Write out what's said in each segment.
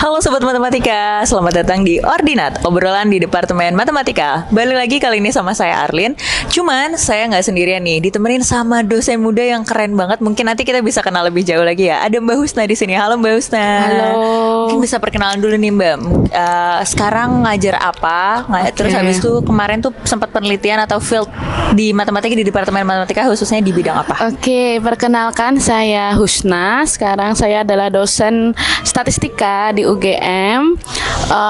Halo Sobat Matematika, selamat datang di Ordinat, obrolan di Departemen Matematika. Balik lagi kali ini sama saya Arlin. Cuman saya nggak sendirian nih, ditemenin sama dosen muda yang keren banget. Mungkin nanti kita bisa kenal lebih jauh lagi ya. Ada Mbak Husna di sini. Halo Mbak Husna. Halo. Mungkin bisa perkenalan dulu nih Mbak. Sekarang ngajar apa? Terus habis itu kemarin tuh sempat penelitian atau field di matematika di Departemen Matematika khususnya di bidang apa? Oke, perkenalkan saya Husna. Sekarang saya adalah dosen statistika di UGM.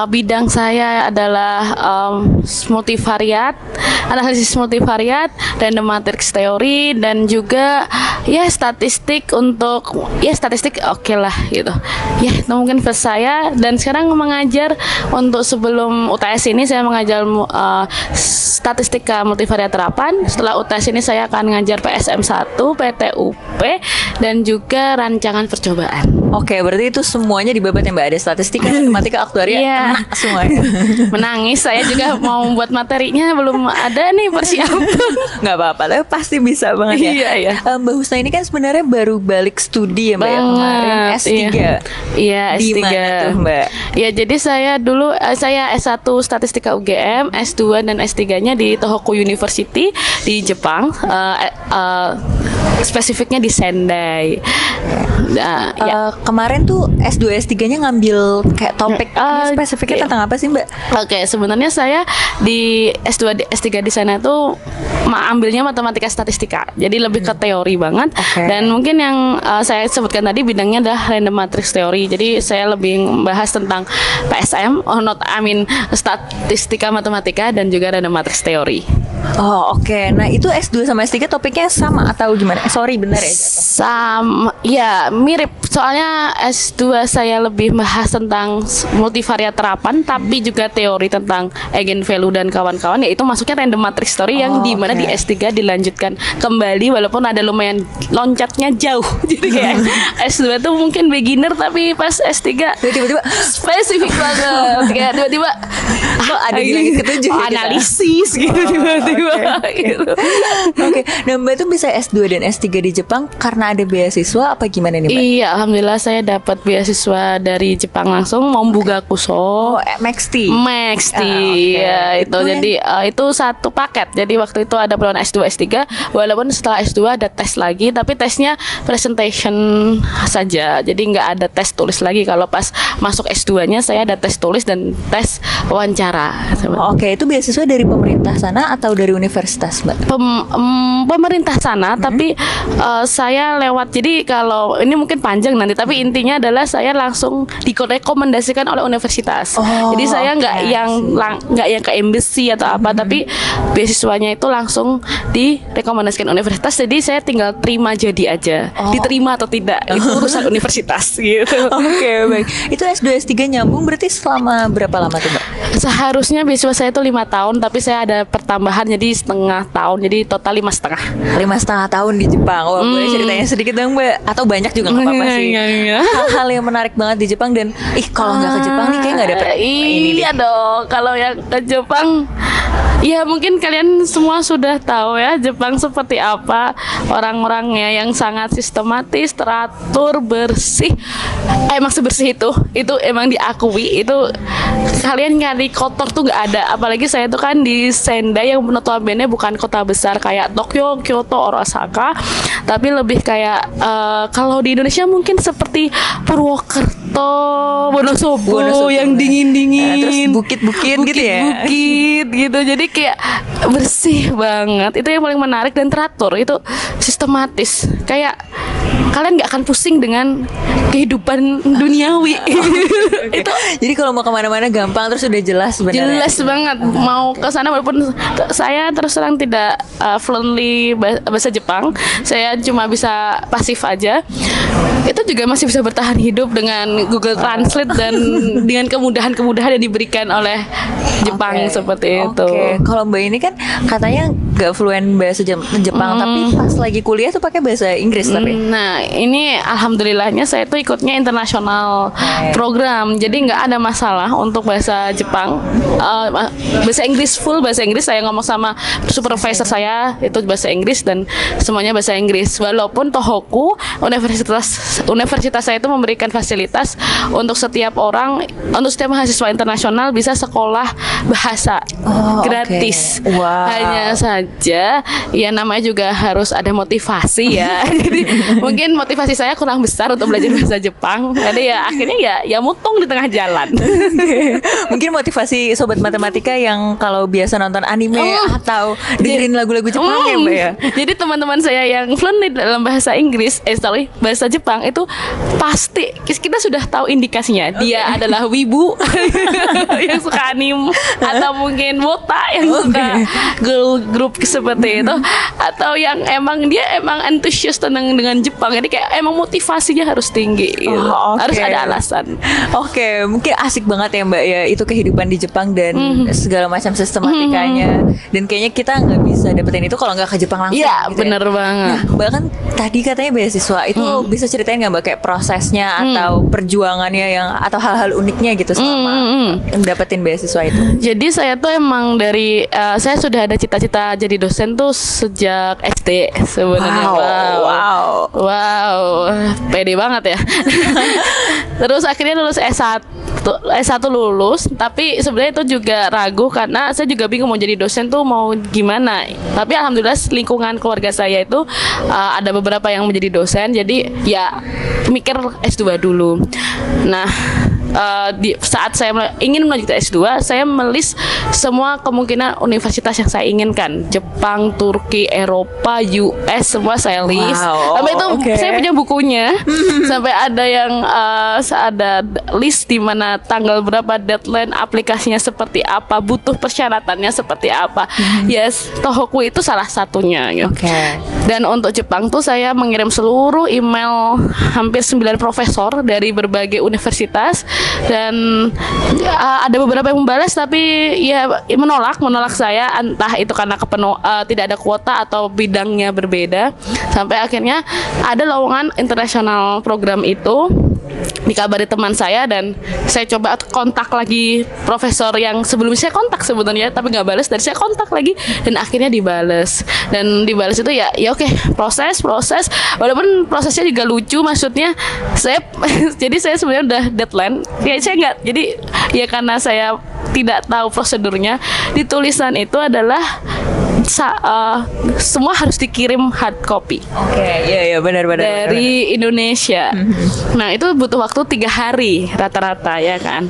Bidang saya adalah multivariat, analisis multivariat, random matrix teori, dan juga ya statistik untuk statistik oke lah gitu. Ya itu mungkin first saya, dan sekarang mengajar untuk sebelum UTS ini saya mengajar statistika multivariat terapan. Setelah UTS ini saya akan ngajar PSM 1, PTUP, dan juga rancangan percobaan. Oke, berarti itu semuanya di babatnya Mbak. Ada statistika, matematika, aktuaria, kena semuanya. Menangis, saya juga mau membuat materinya belum ada nih persiapan. Nggak apa-apa, tapi pasti bisa banget ya. Iya. Mbak Husna ini kan sebenarnya baru balik studi ya Mbak ya, kemarin S3. Iya, S3. Di mana tuh Mbak? Ya, jadi saya dulu saya S1 Statistika UGM, S2 dan S3-nya di Tohoku University di Jepang. Spesifiknya di Sendai. Kemarin tuh S2 S3-nya ngambil kayak topik spesifiknya tentang apa sih Mbak? Oke, sebenarnya saya di S2 S3 di sana tuh ambilnya matematika statistika. Jadi lebih ke teori banget. Dan mungkin yang saya sebutkan tadi bidangnya adalah random matrix teori. Jadi saya lebih membahas tentang PSM, statistika matematika dan juga random matrix teori. Oh oke. Nah itu S2 sama S3 topiknya sama atau gimana? Sorry benar ya? Sama, ya mirip. Soalnya S2 saya lebih bahas tentang multivariat terapan, tapi juga teori tentang eigenvalue dan kawan-kawan. Yaitu masuknya random matrix teori yang di mana di S3 dilanjutkan kembali, walaupun ada lumayan loncatnya jauh. Jadi kayak S2 tuh mungkin beginner, tapi pas S3 tiba-tiba spesifik banget. Kayak tiba-tiba ada di langit ketujuh analisis gitu tiba-tiba gitu. Oke. Nah Mbak tuh bisa S2 dan S3 di Jepang karena ada beasiswa apa gimana nih Mbak? Iya, alhamdulillah saya dapat beasiswa dari Jepang langsung, Mombugakuso. Maxti. Ya itu jadi itu satu paket. Jadi waktu itu ada peluang S2 S3, walaupun setelah S2 ada tes lagi, tapi tesnya presentation saja. Jadi nggak ada tes tulis lagi. Kalau pas masuk S2-nya saya ada tes tulis dan tes wawancara. Oke, itu beasiswa dari pemerintah sana atau dari universitas Mbak? Pemerintah sana, tapi saya lewat. Jadi kalau ini mungkin panjang nanti, tapi intinya adalah saya langsung direkomendasikan oleh universitas. Jadi saya nggak yang ke embassy atau apa, tapi beasiswanya itu langsung direkomendasikan universitas. Jadi saya tinggal terima jadi aja, diterima atau tidak itu urusan universitas gitu. Oke, baik. Itu S2 S3 nyambung berarti selama berapa lama tuh Mbak? Seharusnya beasiswa saya itu 5 tahun, tapi saya ada pertambahan jadi setengah tahun, jadi total 5,5 tahun di Jepang. Boleh ceritanya sedikit dong Mbak? Atau banyak juga nggak apa-apa sih. Hal-hal yang menarik banget di Jepang, dan kalau nggak ke Jepang nih kayak nggak dapet ini deh. Iya dong, kalau yang ke Jepang ya mungkin kalian semua sudah tahu ya Jepang seperti apa. Orang-orangnya yang sangat sistematis, teratur, bersih. Emang sebersih itu emang diakui. Itu kalian nyari kotor tuh nggak ada. Apalagi saya tuh kan di Sendai yang notabene bukan kota besar kayak Tokyo, Kyoto, Osaka, tapi lebih kayak kalau di Indonesia mungkin seperti Purwokerto, Wonosobo yang dingin-dingin, terus bukit-bukit gitu ya. Bukit gitu. Jadi kayak bersih banget. Itu yang paling menarik, dan teratur. Itu sistematis. Kayak kalian nggak akan pusing dengan kehidupan duniawi. Itu jadi kalau mau kemana-mana gampang, terus udah jelas sebenarnya. Jelas banget mau ke sana, walaupun saya terus terang tidak fluently bahasa Jepang. Saya cuma bisa pasif aja. Itu juga masih bisa bertahan hidup dengan Google Translate dan dengan kemudahan-kemudahan yang diberikan oleh Jepang seperti itu. Kalau Mbak ini kan katanya gak fluent bahasa Jepang, tapi pas lagi kuliah tuh pakai bahasa Inggris tapi. Nah, ini alhamdulillahnya saya tuh ikutnya internasional program, jadi nggak ada masalah untuk bahasa Jepang. Bahasa Inggris full bahasa Inggris. Saya ngomong sama supervisor saya itu bahasa Inggris dan semuanya bahasa Inggris. Walaupun Tohoku universitas saya itu memberikan fasilitas untuk setiap orang, untuk setiap mahasiswa internasional bisa sekolah bahasa gratis. Okay. Wow. Hanya saja ya namanya juga harus ada motivasi ya. Jadi mungkin motivasi saya kurang besar untuk belajar bahasa Jepang. Jadi ya akhirnya ya mutung di tengah jalan. Mungkin motivasi sobat matematika yang kalau biasa nonton anime atau dengerin lagu-lagu Jepang ya Mbak ya. Jadi teman-teman saya yang fluent dalam bahasa Inggris, bahasa Jepang itu pasti kita sudah tahu indikasinya. Dia adalah wibu yang suka anime, atau mungkin wota yang suka girl group seperti itu, atau yang emang dia emang antusias dengan Jepang. Jadi kayak emang motivasinya harus tinggi gitu. Harus ada alasan. Oke, mungkin asik banget ya Mbak ya itu kehidupan di Jepang dan segala macam sistematikanya. Dan kayaknya kita nggak bisa dapetin itu kalau nggak ke Jepang langsung. Iya, gitu bener banget. Nah, bahkan tadi katanya beasiswa itu bisa ceritain nggak Mbak kayak prosesnya atau perjuangannya yang atau hal-hal uniknya gitu selama dapetin beasiswa itu? Jadi saya tuh emang dari saya sudah ada cita-cita jadi dosen tuh sejak SD sebenarnya. Wow, pede banget ya. Terus akhirnya lulus S1 lulus, tapi sebenarnya itu juga ragu karena saya juga bingung mau jadi dosen tuh mau gimana. Tapi alhamdulillah lingkungan keluarga saya itu ada beberapa yang menjadi dosen, jadi ya mikir S2 dulu. Nah, di saat saya ingin melanjutkan S2, saya melis semua kemungkinan universitas yang saya inginkan. Jepang, Turki, Eropa, US, semua saya list. Sampai itu saya punya bukunya. Sampai ada yang ada list di mana tanggal berapa, deadline, aplikasinya seperti apa, butuh persyaratannya seperti apa. Yes, Tohoku itu salah satunya gitu. Dan untuk Jepang tuh saya mengirim seluruh email hampir 9 profesor dari berbagai universitas. Dan ada beberapa yang membalas tapi ya menolak saya, entah itu karena tidak ada kuota atau bidangnya berbeda. Sampai akhirnya ada lowongan internasional program itu, dikabari teman saya dan saya coba kontak lagi profesor yang sebelum saya kontak sebenarnya tapi nggak balas, dan saya kontak lagi dan akhirnya dibales. Dan dibales itu ya oke, proses walaupun prosesnya juga lucu, maksudnya saya jadi saya sebenarnya udah deadline ya, saya nggak, jadi ya karena saya tidak tahu prosedurnya, di tulisan itu adalah semua harus dikirim hard copy. Iya benar dari Indonesia. Nah itu butuh waktu 3 hari rata-rata ya kan.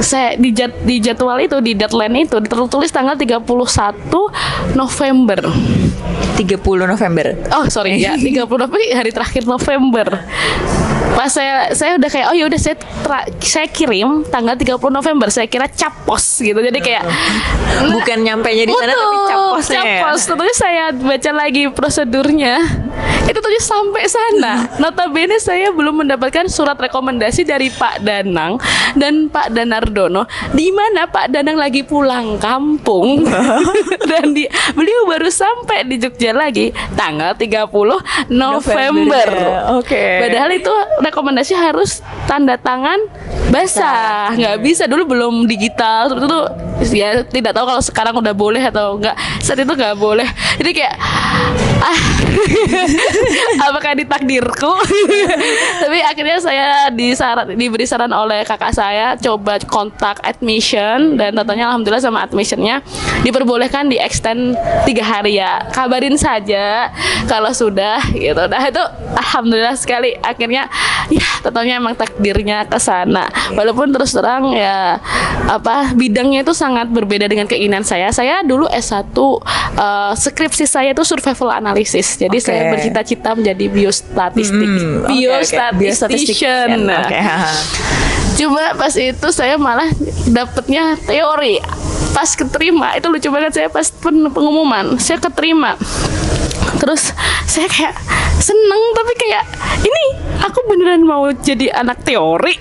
Saya di jadwal itu, di deadline itu tertulis tanggal 31 November. 30 November. Oh sorry ya, 30 November hari terakhir November. Pas saya udah kayak oh ya udah saya kirim tanggal 30 November, saya kira capos gitu. Jadi kayak bukan nyampainya di sana tapi caposnya. Terus saya baca lagi prosedurnya. Itu tuh sampai sana. Notabene saya belum mendapatkan surat rekomendasi dari Pak Danang dan Pak Danardono, di mana Pak Danang lagi pulang kampung dan beliau baru sampai di Jogja lagi tanggal 30 November. Padahal itu rekomendasi harus tanda tangan basah, nggak bisa, dulu belum digital. Terus itu ya tidak tahu kalau sekarang udah boleh atau enggak. Saat itu nggak boleh. Jadi kayak apakah ditakdirku? Tapi akhirnya saya diberi saran oleh kakak saya, coba kontak admission, dan katanya alhamdulillah sama admissionnya diperbolehkan di extend 3 hari ya. Kabarin saja kalau sudah gitu. Nah itu alhamdulillah sekali, akhirnya ya tentunya emang takdirnya ke sana. Walaupun terus terang ya bidangnya itu sangat berbeda dengan keinginan saya. Saya dulu S1 skripsi saya itu survival analysis. Jadi saya bercita-cita menjadi biostatistik. Biostatistician. Cuma pas itu saya malah dapetnya teori. Pas keterima itu lucu banget, saya pas pengumuman saya keterima. Terus saya kayak seneng, tapi kayak ini aku beneran mau jadi anak teori.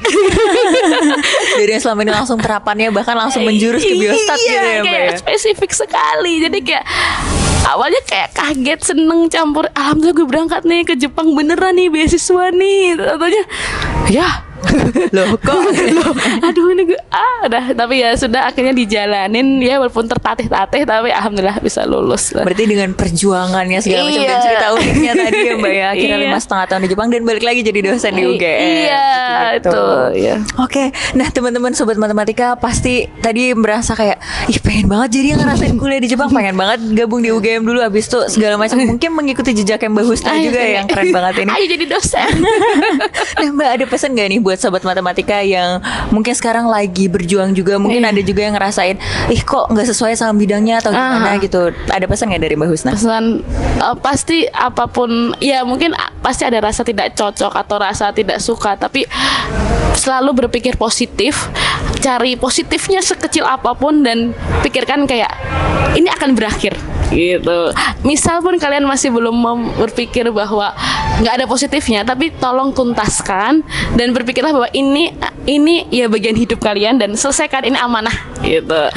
Dari yang selama ini langsung terapannya bahkan langsung menjurus ke biostat gitu ya Mbak ya. Spesifik sekali. Jadi kayak awalnya kayak kaget, seneng, campur alhamdulillah gue berangkat nih ke Jepang beneran nih, beasiswa nih. Tentunya ya Loh kok? Aduh ini gue udah, tapi ya sudah akhirnya dijalanin ya, walaupun tertatih-tatih tapi alhamdulillah bisa lulus lah. Berarti dengan perjuangannya segala macam dan Iya. cerita uniknya tadi ya Mbak ya, akhirnya Iya. 5,5 tahun di Jepang dan balik lagi jadi dosen di UGM. Iya gitu. itu ya. Oke, nah teman-teman sobat matematika pasti tadi merasa kayak ih pengen banget jadi ngerasain kuliah di Jepang, pengen banget gabung di UGM dulu, habis itu segala macam mungkin mengikuti jejak yang Mbak Husna juga yang keren banget ini. Ayo jadi dosen. Nah Mbak, ada pesan gak nih buat sobat matematika yang mungkin sekarang lagi berjuang juga, mungkin ada juga yang ngerasain ih kok nggak sesuai sama bidangnya atau gimana gitu, ada pesan gak dari Mbak Husna? Pesan pasti apapun ya, mungkin pasti ada rasa tidak cocok atau rasa tidak suka, tapi selalu berpikir positif, cari positifnya sekecil apapun dan pikirkan kayak ini akan berakhir gitu. Misal pun kalian masih belum berpikir bahwa nggak ada positifnya, tapi tolong tuntaskan dan berpikirlah bahwa ini ya bagian hidup kalian dan selesaikan, ini amanah gitu.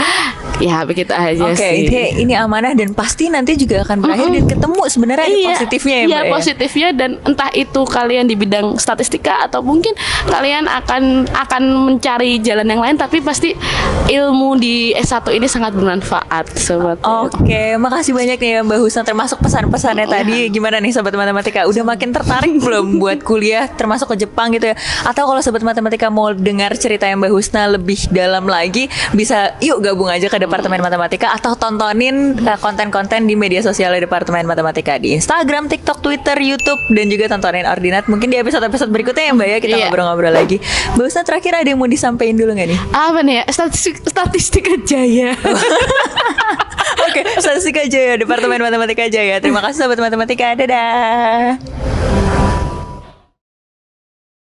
Ya begitu aja Oke, sih. ini amanah dan pasti nanti juga akan berakhir dan ketemu sebenarnya ada positifnya ya Mbak iya, ya? positifnya, dan entah itu kalian di bidang statistika atau mungkin kalian akan mencari jalan yang lain, tapi pasti ilmu di S1 ini sangat bermanfaat sobat. Oke, makasih banyak nih ya Mbak Husna, termasuk pesan-pesannya tadi. Gimana nih sobat matematika, udah makin tertarik belum buat kuliah termasuk ke Jepang gitu ya? Atau kalau sobat matematika mau dengar cerita yang Mbak Husna lebih dalam lagi, bisa yuk gabung aja ke Departemen Matematika atau tontonin konten-konten di media sosial Departemen Matematika di Instagram, TikTok, Twitter, YouTube, dan juga tontonin Ordinat. Mungkin di episode-episode berikutnya ya Mbak ya, kita ngobrol-ngobrol lagi. Mbak Husna, terakhir ada yang mau disampaikan dulu nggak nih? Apa nih ya? Statistika Jaya. Oke, Statistika Jaya, Departemen Matematika Jaya. Terima kasih sobat matematika. Dadah.